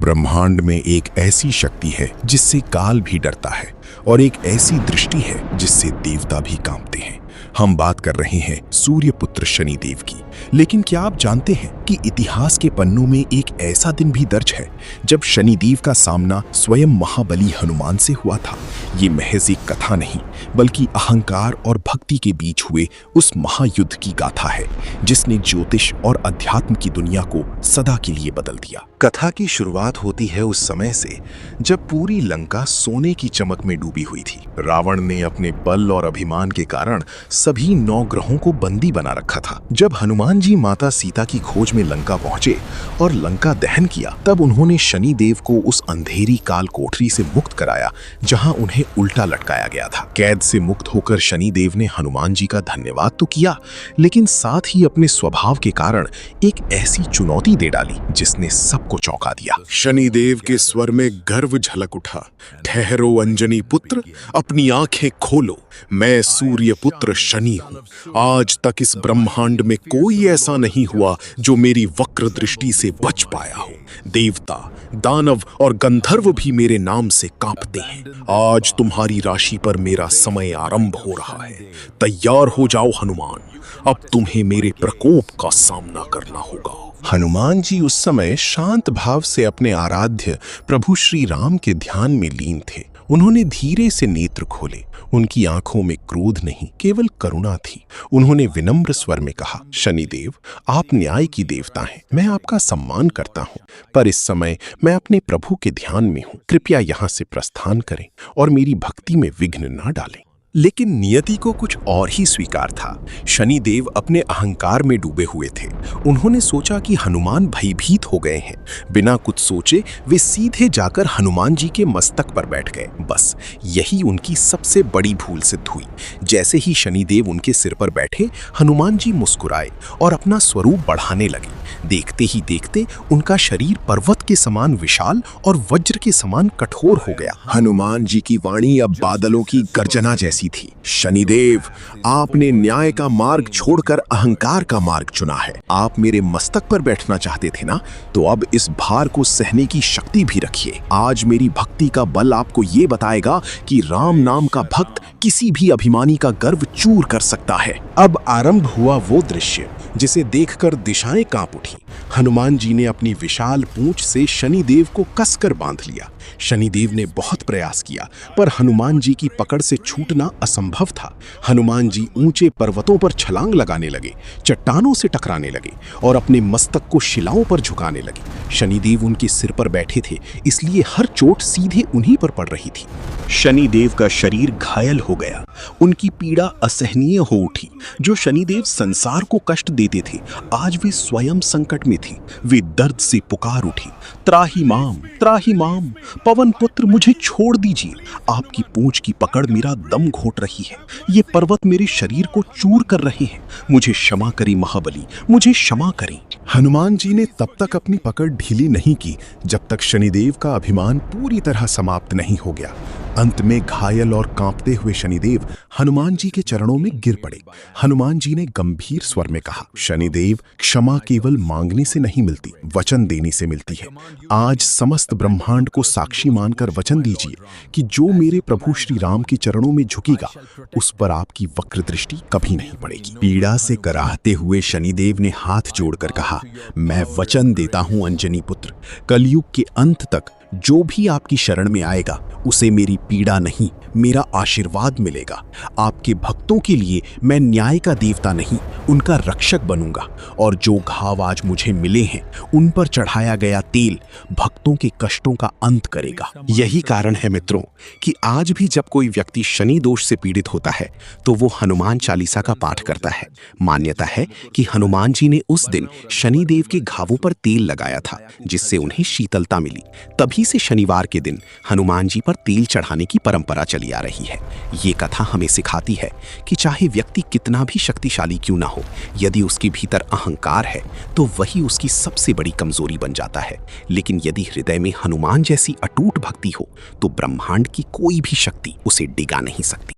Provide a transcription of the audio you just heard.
ब्रह्मांड में एक ऐसी शक्ति है जिससे काल भी डरता है और एक ऐसी दृष्टि है जिससे देवता भी कांपते हैं। हम बात कर रहे हैं सूर्यपुत्र शनिदेव की। लेकिन क्या आप जानते हैं कि इतिहास के पन्नों में एक ऐसा दिन भी दर्ज है जब शनिदेव का सामना स्वयं महाबली हनुमान से हुआ था। ये महज एक कथा नहीं बल्कि अहंकार और भक्ति के बीच हुए उस महायुद्ध की गाथा है जिसने ज्योतिष और अध्यात्म की दुनिया को सदा के लिए बदल दिया। कथा की शुरुआत होती है उस समय से जब पूरी लंका सोने की चमक में डूबी हुई थी। रावण ने अपने बल और अभिमान के कारण सभी 9 ग्रहों को बंदी बना रखा था। जब हनुमान जी माता सीता की खोज में लंका पहुंचे और लंका दहन किया, तब उन्होंने शनिदेव को उस अंधेरी काल कोठरी से मुक्त कराया जहां उन्हें उल्टा लटकाया गया था। कैद से मुक्त होकर शनिदेव ने हनुमान जी का धन्यवाद तो किया, लेकिन साथ ही अपने स्वभाव के कारण एक ऐसी चुनौती दे डाली जिसने सबको चौंका दिया। शनिदेव के स्वर में गर्व झलक उठा। ठहरो अंजनी पुत्र, अपनी आंखें खोलो, मैं सूर्य पुत्र शनि हूं। आज तक इस ब्रह्मांड में कोई ऐसा नहीं हुआ जो मेरी वक्र दृष्टि से बच पाया हो। देवता, दानव और गंधर्व भी मेरे नाम से कांपते हैं। आज तुम्हारी राशि पर मेरा समय आरंभ हो रहा है। तैयार हो जाओ हनुमान, अब तुम्हें मेरे प्रकोप का सामना करना होगा। हनुमान जी उस समय शांत भाव से अपने आराध्य प्रभु श्री राम के ध्यान में लीन थे। उन्होंने धीरे से नेत्र खोले। उनकी आंखों में क्रोध नहीं, केवल करुणा थी। उन्होंने विनम्र स्वर में कहा, शनिदेव, आप न्याय की देवता हैं, मैं आपका सम्मान करता हूं, पर इस समय मैं अपने प्रभु के ध्यान में हूं। कृपया यहां से प्रस्थान करें और मेरी भक्ति में विघ्न न डालें। लेकिन नियति को कुछ और ही स्वीकार था। शनिदेव अपने अहंकार में डूबे हुए थे। उन्होंने सोचा कि हनुमान भयभीत हो गए हैं। बिना कुछ सोचे वे सीधे जाकर हनुमान जी के मस्तक पर बैठ गए। बस यही उनकी सबसे बड़ी भूल सिद्ध हुई। जैसे ही शनिदेव उनके सिर पर बैठे, हनुमान जी मुस्कुराए और अपना स्वरूप बढ़ाने लगे। देखते ही देखते उनका शरीर पर्वत के समान विशाल और वज्र के समान कठोर हो गया। हनुमान जी की वाणी अब बादलों की गर्जना जैसी थी। शनिदेव, आपने न्याय का मार्ग छोड़कर अहंकार का मार्ग चुना है। आप मेरे मस्तक पर बैठना चाहते थे ना, तो अब इस भार को सहने की शक्ति भी रखिए। आज मेरी भक्ति का बल आपको ये बताएगा कि राम नाम का भक्त किसी भी अभिमानी का गर्व चूर कर सकता है। अब आरंभ हुआ वो दृश्य जिसे देखकर दिशाएं कांप उठी। हनुमान जी ने अपनी विशाल पूंछ से शनिदेव को कसकर बांध लिया। शनिदेव ने बहुत प्रयास किया, पर हनुमान जी की पकड़ से छूटना असंभव था। हनुमान जी ऊंचे पर्वतों पर छलांग लगाने लगे, चट्टानों से टकराने लगे और अपने मस्तक को शिलाओं पर झुकाने लगे। शनिदेव उनके सिर पर बैठे थे, इसलिए हर चोट सीधे उन्हीं पर पड़ रही थी। शनिदेव का शरीर घायल हो गया। उनकी पीड़ा असहनीय हो उठी। जो शनिदेव संसार को कष्ट देते थे, आज वे स्वयं संकट में थे। वे दर्द से पुकार उठी, त्राहि माम, पवन पुत्र, मुझे छोड़ दीजिए। आपकी पूंछ की पकड़ मेरा दम घोट रही है। ये पर्वत मेरे शरीर को चूर कर रहे हैं। मुझे क्षमा करें महाबली, मुझे क्षमा करें। हनुमान जी ने तब तक अपनी पकड़ ढीली नहीं की जब तक शनिदेव का अभिमान पूरी तरह समाप्त नहीं हो गया। अंत में घायल और कांपते हुए शनिदेव हनुमान जी के चरणों में गिर पड़े। हनुमान जी ने गंभीर स्वर में कहा, शनिदेव, क्षमा केवल मांगने से नहीं मिलती, वचन देने से मिलती है। आज समस्त ब्रह्मांड को साक्षी मानकर वचन दीजिए कि जो मेरे प्रभु श्री राम के चरणों में झुकेगा, उस पर आपकी वक्र दृष्टि कभी नहीं पड़ेगी। पीड़ा से कराहते हुए शनिदेव ने हाथ जोड़कर कहा, मैं वचन देता हूं अंजनी पुत्र, कलयुग के अंत तक जो भी आपकी शरण में आएगा उसे मेरी पीड़ा नहीं, मेरा आशीर्वाद मिलेगा। आपके भक्तों के लिए मैं न्याय का देवता नहीं, उनका रक्षक बनूंगा। और जो घाव आज मुझे मिले हैं, उन पर चढ़ाया गया तेल भक्तों के कष्टों का अंत करेगा। यही कारण है मित्रों कि आज भी जब कोई व्यक्ति शनि दोष से पीड़ित होता है तो वो हनुमान चालीसा का पाठ करता है। मान्यता है कि हनुमान जी ने उस दिन शनिदेव के घावों पर तेल लगाया था, जिससे उन्हें शीतलता मिली। तभी से शनिवार के दिन हनुमान जी पर तेल चढ़ाने की परंपरा चली आ रही है। ये कथा हमें सिखाती है कि चाहे व्यक्ति कितना भी शक्तिशाली क्यों ना हो, यदि उसके भीतर अहंकार है तो वही उसकी सबसे बड़ी कमजोरी बन जाता है। लेकिन यदि हृदय में हनुमान जैसी अटूट भक्ति हो तो ब्रह्मांड की कोई भी शक्ति उसे डिगा नहीं सकती।